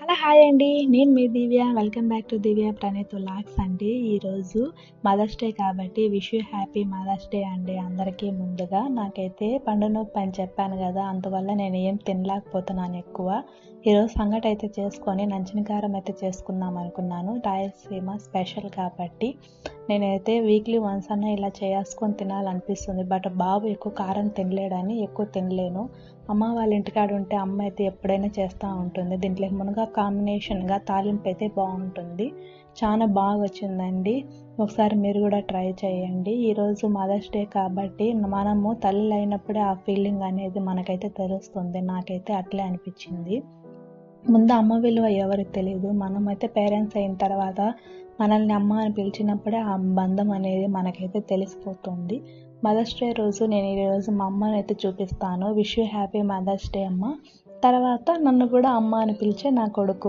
Hello! Hi అండి. నేను మీ Divya. Welcome back to Divya Praneeth vlogs అండి. ఈరోజు మదర్స్ డే కాబట్టి wish you happy mother's day అండి అందరికీ ముందుగా. నాకైతే పండు నొప్పి అని చెప్పాను కదా, అందువల్ల నేను ఏం తినలేకపోతున్నాను ఎక్కువ. ఈరోజు సంగటి అయితే చేసుకొని నంచినకారం అయితే చేసుకుందాం అనుకున్నాను. రాయలసీమ స్పెషల్ కాబట్టి నేనైతే వీక్లీ వన్స్ అన్న ఇలా చేసుకొని తినాలనిపిస్తుంది. బట్ బాబు ఎక్కువ కారం తినలేడని ఎక్కువ తినలేను. అమ్మ వాళ్ళ ఇంటికాడ ఉంటే అమ్మ అయితే ఎప్పుడైనా చేస్తూ ఉంటుంది. దీంట్లో మునగా కాంబినేషన్గా తాలింపు అయితే బాగుంటుంది. చాలా బాగా వచ్చిందండి. ఒకసారి మీరు కూడా ట్రై చేయండి. ఈరోజు మదర్స్ డే కాబట్టి మనము తల్లి అయినప్పుడే ఆ ఫీలింగ్ అనేది మనకైతే తెలుస్తుంది. నాకైతే అట్లే అనిపించింది. ముందు అమ్మ విలువ ఎవరికి తెలియదు. మనమైతే పేరెంట్స్ అయిన తర్వాత మనల్ని అమ్మ అని పిలిచినప్పుడే ఆ బంధం అనేది మనకైతే తెలిసిపోతుంది. మదర్స్ డే రోజు నేను ఈరోజు మా అమ్మని అయితే చూపిస్తాను. Wish you happy mother's day అమ్మ. తర్వాత నన్ను కూడా అమ్మ అని పిలిచే నా కొడుకు.